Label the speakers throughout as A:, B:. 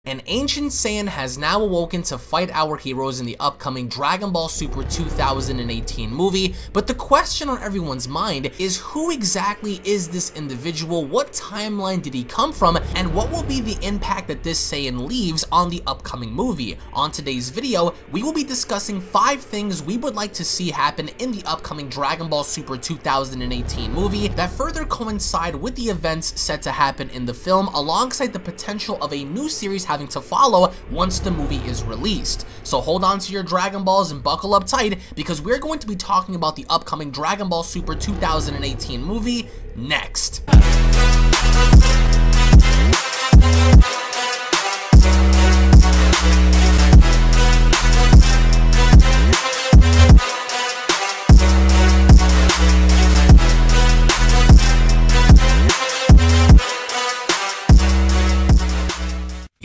A: An ancient Saiyan has now awoken to fight our heroes in the upcoming Dragon Ball Super 2018 movie, but the question on everyone's mind is who exactly is this individual, what timeline did he come from, and what will be the impact that this Saiyan leaves on the upcoming movie. On today's video, we will be discussing 5 things we would like to see happen in the upcoming Dragon Ball Super 2018 movie that further coincide with the events set to happen in the film, alongside the potential of a new series having to follow once the movie is released. So hold on to your Dragon Balls and buckle up tight, because we're going to be talking about the upcoming Dragon Ball Super 2018 movie next.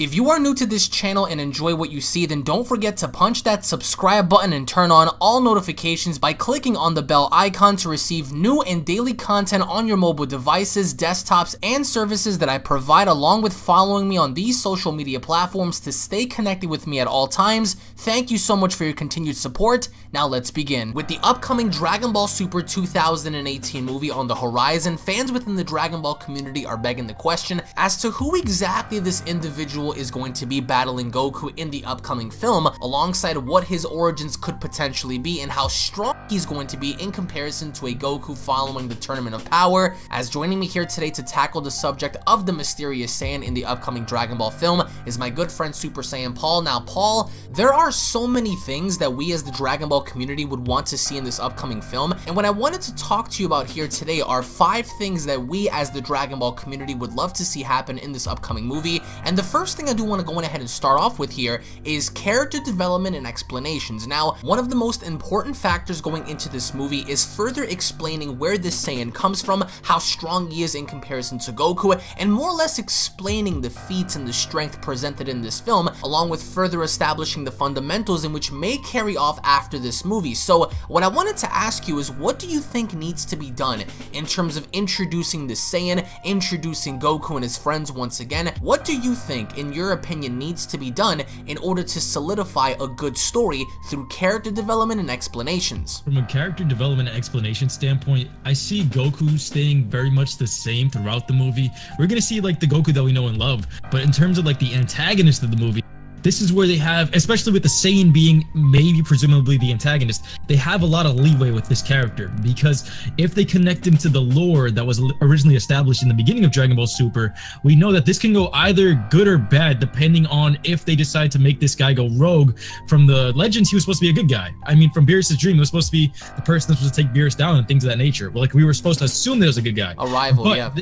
A: If you are new to this channel and enjoy what you see, then don't forget to punch that subscribe button and turn on all notifications by clicking on the bell icon to receive new and daily content on your mobile devices, desktops, and services that I provide, along with following me on these social media platforms to stay connected with me at all times. Thank you so much for your continued support. Now let's begin. With the upcoming Dragon Ball Super 2018 movie on the horizon, fans within the Dragon Ball community are begging the question as to who exactly this individual is going to be battling Goku in the upcoming film, alongside what his origins could potentially be and how strong he's going to be in comparison to a Goku following the Tournament of Power. As joining me here today to tackle the subject of the mysterious Saiyan in the upcoming Dragon Ball film is my good friend SuperSaiyanPaul. Now Paul, there are so many things that we as the Dragon Ball community would want to see in this upcoming film, and what I wanted to talk to you about here today are 5 things that we as the Dragon Ball community would love to see happen in this upcoming movie. And the first thing I do want to go ahead and start off with here is character development and explanations. Now, one of the most important factors going into this movie is further explaining where this Saiyan comes from, how strong he is in comparison to Goku, and more or less explaining the feats and the strength presented in this film, along with further establishing the fundamentals in which may carry off after this movie. So what I wanted to ask you is, what do you think needs to be done in terms of introducing the Saiyan, introducing Goku and his friends once again? What do you think, in your opinion, needs to be done in order to solidify a good story through character development and explanations?
B: From a character development and explanation standpoint, I see Goku staying very much the same throughout the movie. We're gonna see like the Goku that we know and love, but in terms of like the antagonist of the movie, this is where they have, especially with the Saiyan being maybe presumably the antagonist, they have a lot of leeway with this character, because if they connect him to the lore that was originally established in the beginning of Dragon Ball Super, we know that this can go either good or bad depending on if they decide to make this guy go rogue. From the legends, he was supposed to be a good guy. I mean, from Beerus's dream, he was supposed to be the person that's supposed to take Beerus down and things of that nature. Well, like, we were supposed to assume that he was a good guy.
A: A rival,
B: but
A: yeah.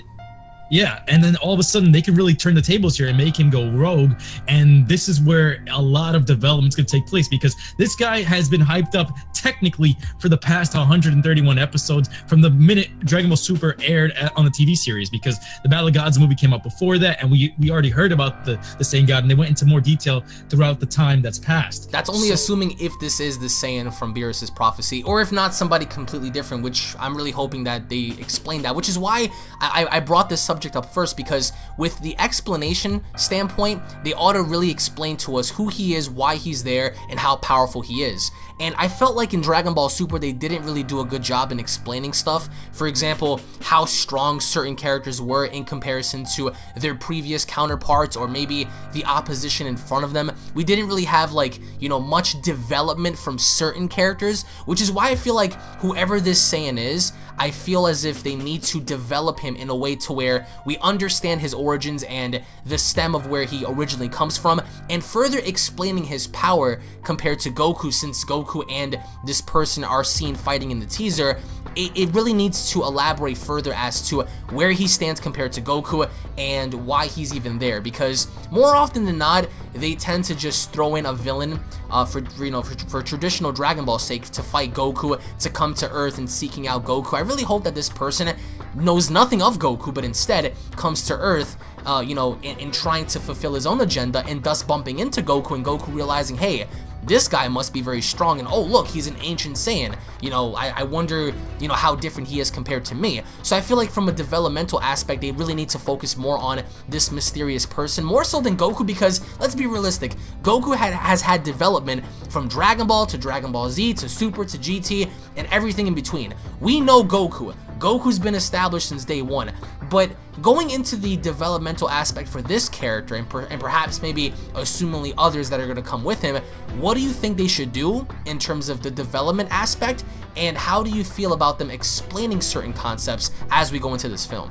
B: Yeah, and then all of a sudden they can really turn the tables here and make him go rogue, and this is where a lot of development's gonna take place, because this guy has been hyped up technically for the past 131 episodes from the minute Dragon Ball Super aired on the TV series, because the Battle of Gods movie came out before that, and we already heard about the Saiyan God, and they went into more detail throughout the time that's passed.
A: That's only assuming if this is the Saiyan from Beerus's prophecy, or if not, somebody completely different, which I'm really hoping that they explain that, which is why I brought this subject up first, because with the explanation standpoint, they ought to really explain to us who he is, why he's there, and how powerful he is. And I felt like in Dragon Ball Super, they didn't really do a good job in explaining stuff. For example, how strong certain characters were in comparison to their previous counterparts, or maybe the opposition in front of them. We didn't really have, like, you know, much development from certain characters, which is why I feel like whoever this Saiyan is, I feel as if they need to develop him in a way to where we understand his origins and the stem of where he originally comes from, and further explaining his power compared to Goku, since Goku and this person are seen fighting in the teaser. It really needs to elaborate further as to where he stands compared to Goku and why he's even there, because more often than not, they tend to just throw in a villain for traditional Dragon Ball sake to fight Goku, to come to Earth and seeking out Goku. I really hope that this person knows nothing of Goku, but instead comes to Earth, in trying to fulfill his own agenda, and thus bumping into Goku, and Goku realizing, hey, this guy must be very strong, and oh look, he's an ancient Saiyan. You know, I wonder, you know, how different he is compared to me. So I feel like from a developmental aspect, they really need to focus more on this mysterious person, more so than Goku, because let's be realistic, Goku has had development from Dragon Ball to Dragon Ball Z to Super to GT and everything in between. We know Goku. Goku's been established since day one, but going into the developmental aspect for this character, and perhaps maybe assumingly others that are going to come with him, what do you think they should do in terms of the development aspect, and how do you feel about them explaining certain concepts as we go into this film?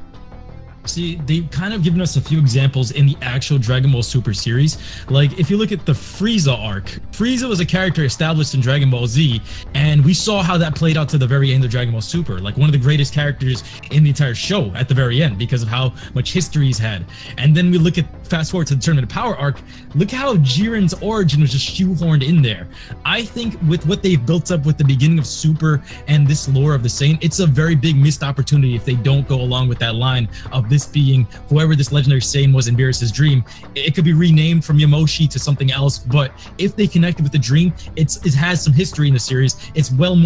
B: See, they've kind of given us a few examples in the actual Dragon Ball Super series. Like, if you look at the Frieza arc, Frieza was a character established in Dragon Ball Z, and we saw how that played out to the very end of Dragon Ball Super. Like, one of the greatest characters in the entire show at the very end because of how much history he's had. And then we look at, fast forward to the Tournament of Power arc, look how Jiren's origin was just shoehorned in there. I think with what they've built up with the beginning of Super and this lore of the Saiyan, it's a very big missed opportunity if they don't go along with that line of this being whoever this legendary Saiyan was in Beerus's dream. It could be renamed from Yamoshi to something else, but if they connected with the dream, it has some history in the series. It's very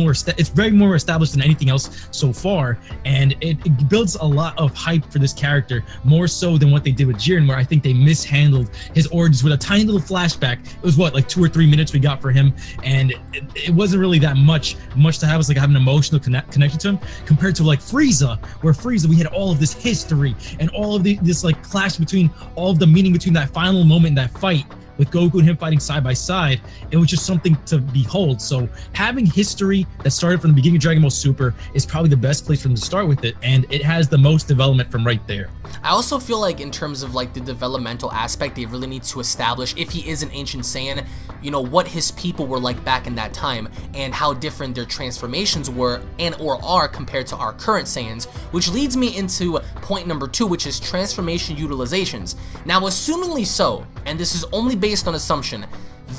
B: more established than anything else so far, and it builds a lot of hype for this character, more so than what they did with Jiren, where I think they mishandled his origins with a tiny little flashback. It was what, like 2 or 3 minutes we got for him, and it wasn't really that much to have us like have an emotional connection to him, compared to like Frieza, where Frieza we had all of this history and all of this like clash between all of the meaning between that final moment in that fight with Goku and him fighting side by side. It was just something to behold. So having history that started from the beginning of Dragon Ball Super is probably the best place for them to start with it, and it has the most development from right there.
A: I also feel like in terms of like the developmental aspect, they really need to establish, if he is an ancient Saiyan, you know, what his people were like back in that time and how different their transformations were and or are compared to our current Saiyans, which leads me into point number 2, which is transformation utilizations. Now, assumingly so, and this is only based on assumption,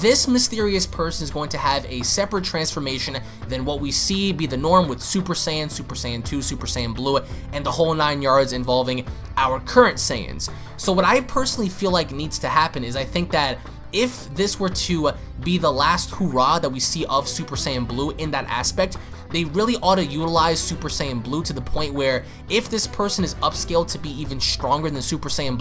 A: this mysterious person is going to have a separate transformation than what we see be the norm with Super Saiyan, Super Saiyan 2, Super Saiyan Blue, and the whole 9 yards involving our current Saiyans. So what I personally feel like needs to happen is, I think that if this were to be the last hoorah that we see of Super Saiyan Blue in that aspect, they really ought to utilize Super Saiyan Blue to the point where if this person is upscaled to be even stronger than Super Saiyan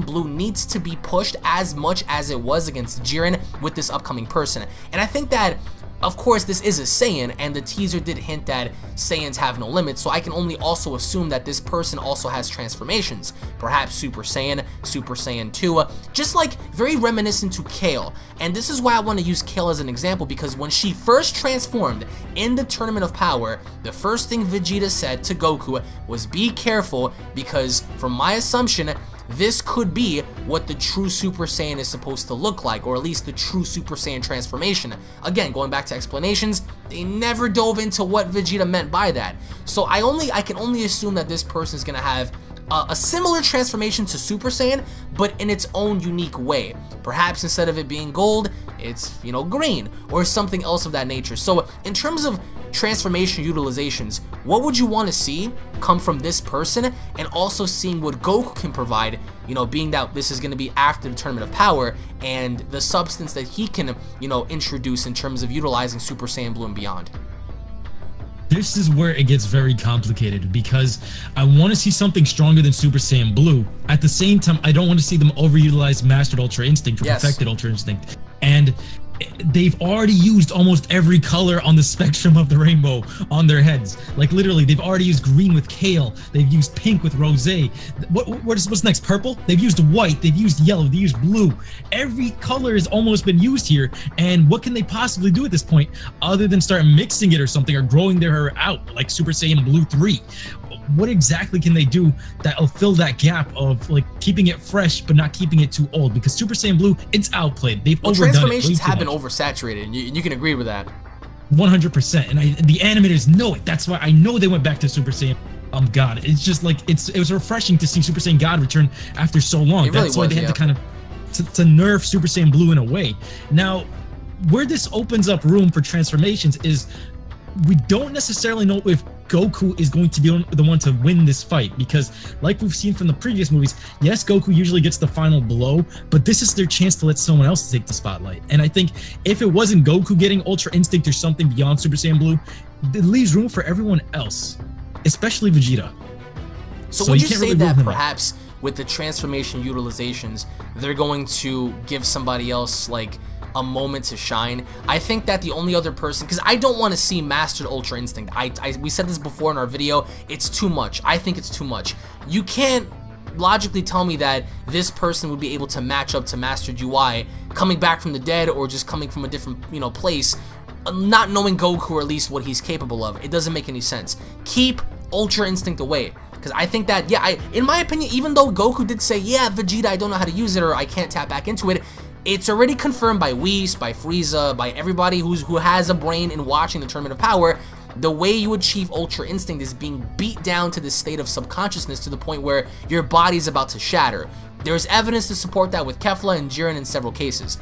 A: Blue needs to be pushed as much as it was against Jiren with this upcoming person. And I think that, of course, this is a Saiyan, and the teaser did hint that Saiyans have no limits, so I can only also assume that this person also has transformations. Perhaps Super Saiyan, Super Saiyan 2, just like very reminiscent to Kale. And this is why I want to use Kale as an example, because when she first transformed in the Tournament of Power, the first thing Vegeta said to Goku was, be careful, because from my assumption, this could be what the true Super Saiyan is supposed to look like, or at least the true Super Saiyan transformation. Again, going back to explanations, they never dove into what Vegeta meant by that. So I can only assume that this person is going to have a similar transformation to Super Saiyan, but in its own unique way. Perhaps instead of it being gold, it's, you know, green, or something else of that nature. So in terms of transformation utilizations, what would you want to see come from this person, and also seeing what Goku can provide, you know, being that this is going to be after the Tournament of Power, and the substance that he can, you know, introduce in terms of utilizing Super Saiyan Blue and beyond?
B: This is where it gets very complicated, because I want to see something stronger than Super Saiyan Blue. At the same time, I don't want to see them overutilize Mastered Ultra Instinct or Perfected Ultra Instinct. And they've already used almost every color on the spectrum of the rainbow on their heads. Like, literally, they've already used green with Kale, they've used pink with Rose. What's next? Purple? They've used white, they've used yellow, they've used blue. Every color has almost been used here, and what can they possibly do at this point other than start mixing it or something, or growing their hair out like Super Saiyan Blue 3? What exactly can they do that'll fill that gap of like keeping it fresh but not keeping it too old? Because Super Saiyan Blue, it's outplayed. They've overdone it.
A: Transformations have been oversaturated, and you can agree with that.
B: 100%, and the animators know it. That's why I know they went back to Super Saiyan God. It's just like it was refreshing to see Super Saiyan God return after so long. That's why they had to kind of to nerf Super Saiyan Blue in a way. Now, where this opens up room for transformations is, we don't necessarily know if Goku is going to be the one to win this fight, because like we've seen from the previous movies, yes, Goku usually gets the final blow, but this is their chance to let someone else take the spotlight. And I think if it wasn't Goku getting Ultra Instinct or something beyond Super Saiyan Blue, it leaves room for everyone else, especially Vegeta.
A: So would you say that perhaps with the transformation utilizations, they're going to give somebody else like a moment to shine? I think that the only other person, because I don't want to see Mastered Ultra Instinct. We said this before in our video, it's too much. I think it's too much. You can't logically tell me that this person would be able to match up to Mastered UI coming back from the dead, or just coming from a different, place, not knowing Goku, or at least what he's capable of. It doesn't make any sense. Keep Ultra Instinct away. Because I think that, yeah, in my opinion, even though Goku did say, yeah, Vegeta, I don't know how to use it, or I can't tap back into it, it's already confirmed by Whis, by Frieza, by everybody who has a brain in watching the Tournament of Power. The way you achieve Ultra Instinct is being beat down to this state of subconsciousness to the point where your body's about to shatter. There's evidence to support that with Kefla and Jiren in several cases.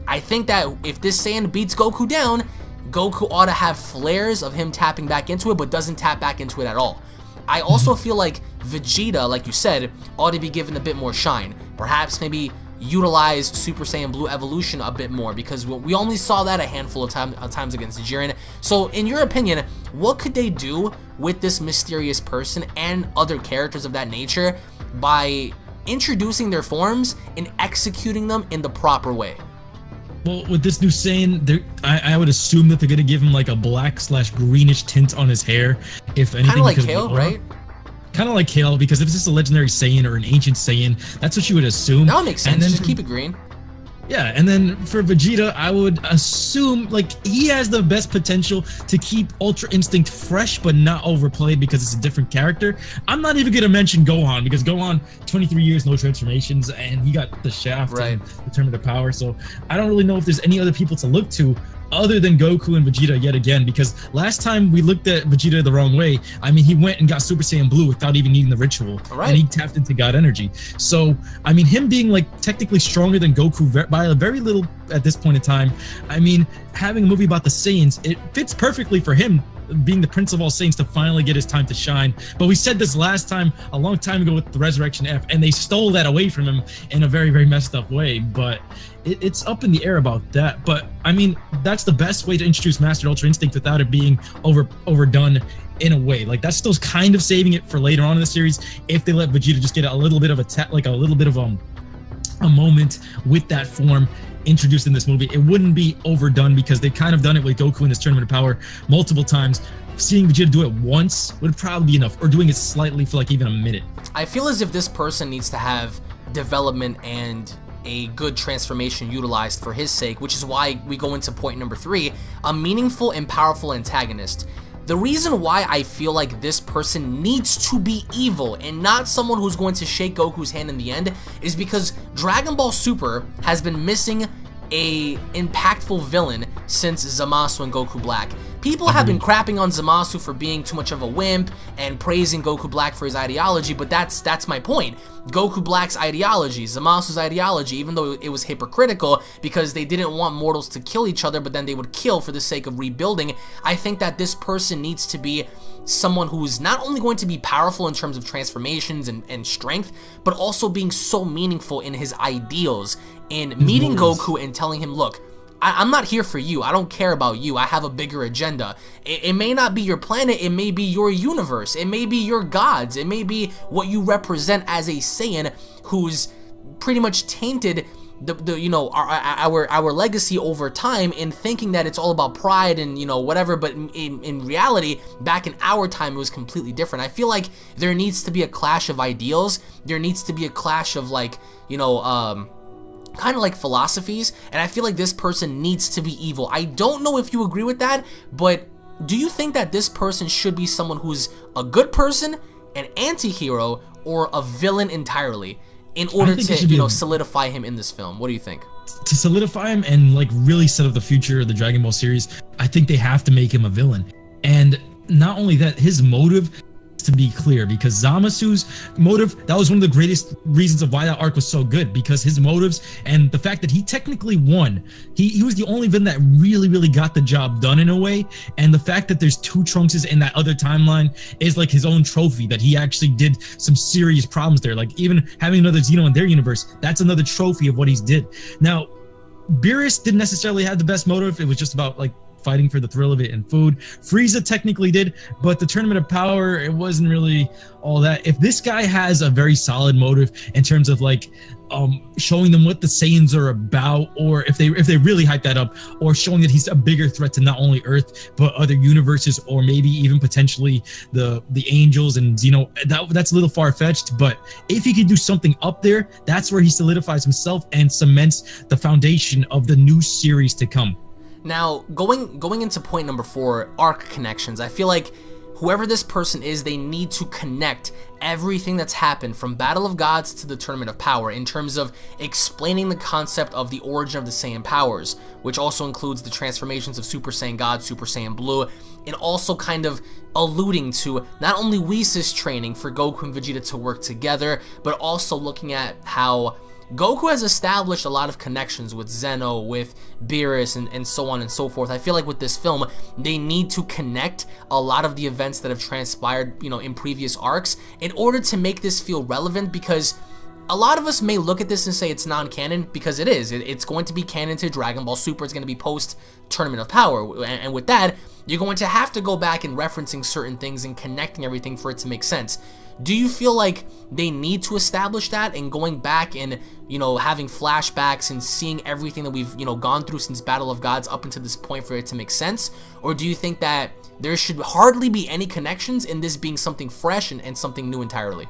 A: I think that if this Saiyan beats Goku down, Goku ought to have flares of him tapping back into it, but doesn't tap back into it at all. I also feel like Vegeta, like you said, ought to be given a bit more shine. Perhaps maybe utilize Super Saiyan Blue evolution a bit more, because we only saw that a handful of times against Jiren. So in your opinion, what could they do with this mysterious person and other characters of that nature by introducing their forms and executing them in the proper way?
B: Well, with this new Saiyan, I would assume that they're gonna give him like a black/greenish tint on his hair, if anything.
A: Kind of like Kale, right?
B: Kind of like Kale, because if this is a legendary Saiyan or an ancient Saiyan, that's what you would assume.
A: That would make sense. Just keep it green.
B: Yeah, and then for Vegeta, I would assume like he has the best potential to keep Ultra Instinct fresh but not overplayed, because it's a different character. I'm not even gonna mention Gohan, because Gohan, 23 years, no transformations, and he got the shaft and the Tournament of Power. So I don't really know if there's any other people to look to other than Goku and Vegeta yet again, because last time we looked at Vegeta the wrong way, I mean, he went and got Super Saiyan Blue without even needing the ritual, and he tapped into God Energy. So, I mean, him being like technically stronger than Goku by a very little at this point in time, I mean, having a movie about the Saiyans, it fits perfectly for him being the Prince of all Saiyans to finally get his time to shine. But we said this last time, a long time ago, with the Resurrection F, and they stole that away from him in a very, very messed up way. But it's up in the air about that. But I mean, that's the best way to introduce Mastered Ultra Instinct without it being overdone in a way. Like, that's still kind of saving it for later on in the series, if they let Vegeta just get a little bit of a moment with that form introduced in this movie. It wouldn't be overdone, because they've kind of done it with Goku in this Tournament of Power multiple times. Seeing Vegeta do it once would probably be enough, or doing it slightly for like even a minute.
A: I feel as if this person needs to have development and a good transformation utilized for his sake, which is why we go into point number 3, a meaningful and powerful antagonist. The reason why I feel like this person needs to be evil and not someone who's going to shake Goku's hand in the end is because Dragon Ball Super has been missing a impactful villain since Zamasu and Goku Black. People have been crapping on Zamasu for being too much of a wimp and praising Goku Black for his ideology, but that's my point. Goku Black's ideology, Zamasu's ideology, even though it was hypocritical because they didn't want mortals to kill each other, but then they would kill for the sake of rebuilding, I think that this person needs to be someone who's not only going to be powerful in terms of transformations and strength, but also being so meaningful in his ideals, in meeting Goku and telling him, look, I'm not here for you. I don't care about you. I have a bigger agenda. It may not be your planet. It may be your universe. It may be your gods. It may be what you represent as a Saiyan who's pretty much tainted our legacy over time in thinking that it's all about pride and whatever, but in reality, back in our time, it was completely different. I feel like there needs to be a clash of ideals. There needs to be a clash of kind of like philosophies, and I feel like this person needs to be evil. I don't know if you agree with that, but do you think that this person should be someone who's a good person, an anti-hero, or a villain entirely in order to solidify him in this film? What do you think?
B: To solidify him and like really set up the future of the Dragon Ball series, I think they have to make him a villain. And not only that, his motive to be clear, because Zamasu's motive, that was one of the greatest reasons of why that arc was so good, because his motives and the fact that he technically won. He was the only villain that really got the job done in a way, and the fact that there's two Trunkses in that other timeline is like his own trophy, that he actually did some serious problems there. Like even having another Xeno in their universe, that's another trophy of what he's did. Now, Beerus didn't necessarily have the best motive. It was just about like fighting for the thrill of it and food. Frieza technically did, but the Tournament of Power, it wasn't really all that. If this guy has a very solid motive in terms of like showing them what the Saiyans are about, or if they really hype that up, or showing that he's a bigger threat to not only Earth but other universes, or maybe even potentially the angels and Xeno, that's a little far-fetched. But if he could do something up there, that's where he solidifies himself and cements the foundation of the new series to come.
A: Now, going into point number 4, arc connections. I feel like whoever this person is, they need to connect everything that's happened from Battle of Gods to the Tournament of Power in terms of explaining the concept of the origin of the Saiyan powers, which also includes the transformations of Super Saiyan God, Super Saiyan Blue, and also kind of alluding to not only Whis' training for Goku and Vegeta to work together, but also looking at how Goku has established a lot of connections with Zeno, with Beerus, and so on and so forth. I feel like with this film, they need to connect a lot of the events that have transpired, you know, in previous arcs in order to make this feel relevant, because a lot of us may look at this and say it's non-canon, because it is. It's going to be canon to Dragon Ball Super. It's going to be post-Tournament of Power, and with that, you're going to have to go back and referencing certain things and connecting everything for it to make sense. Do you feel like they need to establish that, and going back and, you know, having flashbacks and seeing everything that we've, you know, gone through since Battle of Gods up until this point for it to make sense? Or do you think that there should hardly be any connections in this being something fresh and something new entirely?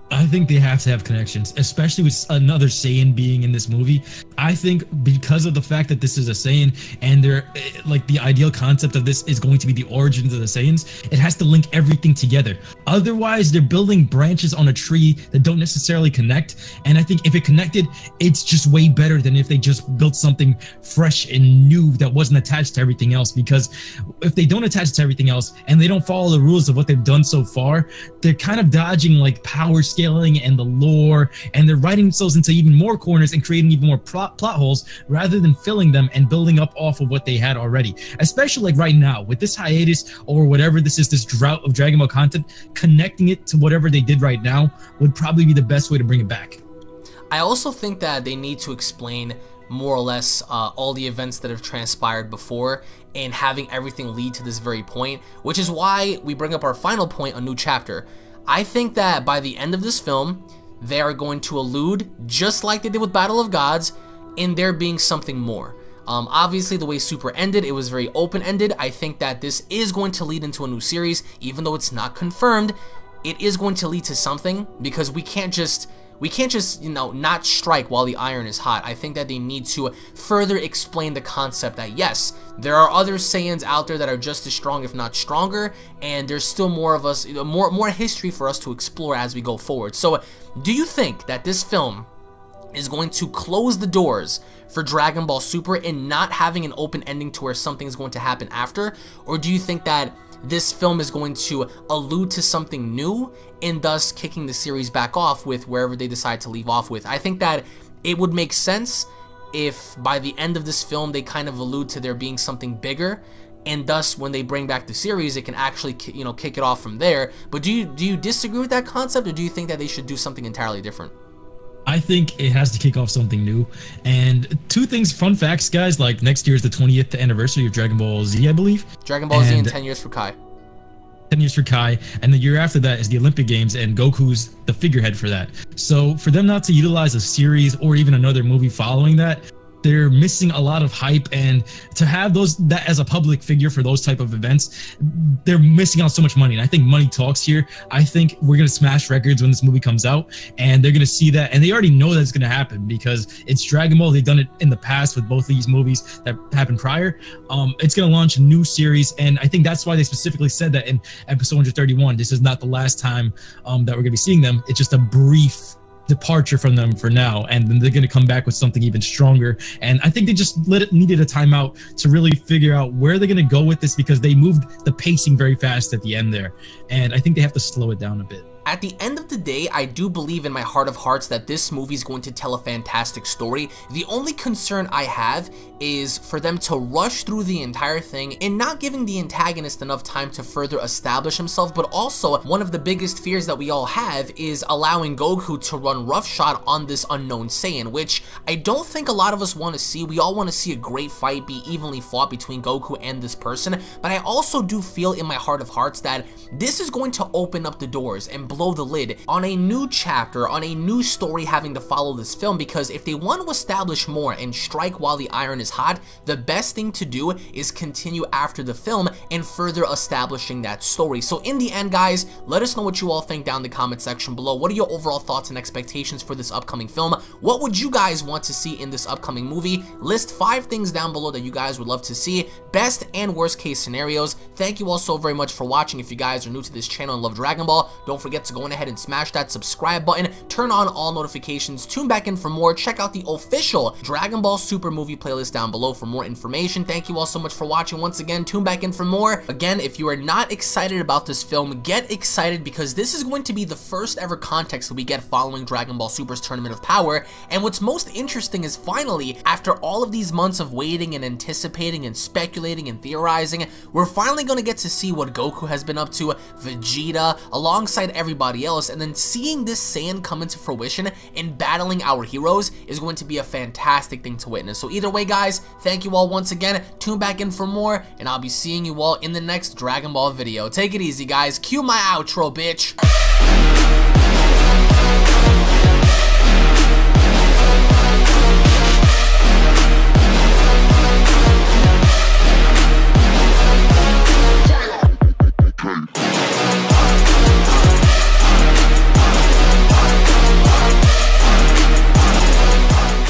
B: I think they have to have connections, especially with another Saiyan being in this movie. I think because of the fact that this is a Saiyan, and they're like, the ideal concept of this is going to be the origins of the Saiyans, it has to link everything together. Otherwise, they're building branches on a tree that don't necessarily connect. And I think if it connected, it's just way better than if they just built something fresh and new that wasn't attached to everything else. Because if they don't attach to everything else and they don't follow the rules of what they've done so far, they're kind of dodging like power scaling and the lore, and they're writing themselves into even more corners and creating even more plot holes rather than filling them and building up off of what they had already. Especially like right now with this hiatus or whatever this is, this drought of Dragon Ball content, connecting it to whatever they did right now would probably be the best way to bring it back.
A: I also think that they need to explain more or less all the events that have transpired before, and having everything lead to this very point, which is why we bring up our final point, a new chapter. I think that by the end of this film, they are going to allude, just like they did with Battle of Gods, in there being something more. Obviously, the way Super ended, it was very open-ended. I think that this is going to lead into a new series, even though it's not confirmed. It is going to lead to something, because we can't just, you know, not strike while the iron is hot. I think that they need to further explain the concept that, yes, there are other Saiyans out there that are just as strong, if not stronger, and there's still more of us, more history for us to explore as we go forward. So, do you think that this film is going to close the doors for Dragon Ball Super and not having an open ending to where something is going to happen after? Or do you think that this film is going to allude to something new and thus kicking the series back off with wherever they decide to leave off with? I think that it would make sense if by the end of this film they kind of allude to there being something bigger, and thus when they bring back the series it can actually, you know, kick it off from there. But do you disagree with that concept, or do you think that they should do something entirely different?
B: I think it has to kick off something new. And two things, fun facts, guys, like next year is the 20th anniversary of Dragon Ball Z, I believe.
A: Dragon Ball Z in 10 years for Kai.
B: 10 years for Kai, and the year after that is the Olympic Games, and Goku's the figurehead for that. So for them not to utilize a series or even another movie following that, they're missing a lot of hype. And to have that as a public figure for those type of events, they're missing out so much money. And I think money talks here. I think we're gonna smash records when this movie comes out, and they're gonna see that, and they already know that's gonna happen because it's Dragon Ball. They've done it in the past with both of these movies that happened prior. It's gonna launch a new series, and I think that's why they specifically said that in episode 131. This is not the last time that we're gonna be seeing them. It's just a brief departure from them for now, and then they're going to come back with something even stronger. And I think they just needed a timeout to really figure out where they're going to go with this, because they moved the pacing very fast at the end there, and I think they have to slow it down a bit.
A: At the end of the day, I do believe in my heart of hearts that this movie is going to tell a fantastic story. The only concern I have is for them to rush through the entire thing and not giving the antagonist enough time to further establish himself. But also, one of the biggest fears that we all have is allowing Goku to run roughshod on this unknown Saiyan, which I don't think a lot of us want to see. We all want to see a great fight be evenly fought between Goku and this person, but I also do feel in my heart of hearts that this is going to open up the doors and blow the lid on a new chapter, on a new story having to follow this film, because if they want to establish more and strike while the iron is hot, the best thing to do is continue after the film and further establishing that story. So in the end, guys, let us know what you all think down in the comment section below. What are your overall thoughts and expectations for this upcoming film? What would you guys want to see in this upcoming movie? List 5 things down below that you guys would love to see, best and worst case scenarios. Thank you all so very much for watching. If you guys are new to this channel and love Dragon Ball, don't forget to go ahead and smash that subscribe button, turn on all notifications, tune back in for more, check out the official Dragon Ball Super movie playlist down below for more information. Thank you all so much for watching. Once again, tune back in for more. Again, if you are not excited about this film, get excited, because this is going to be the first ever context that we get following Dragon Ball Super's Tournament of Power. And what's most interesting is finally, after all of these months of waiting and anticipating and speculating and theorizing, we're finally going to get to see what Goku has been up to, Vegeta, alongside everybody else, and then seeing this Saiyan come into fruition and battling our heroes is going to be a fantastic thing to witness. So either way, guys, thank you all once again. Tune back in for more, and I'll be seeing you all in the next Dragon Ball video. Take it easy, guys. Cue my outro, bitch.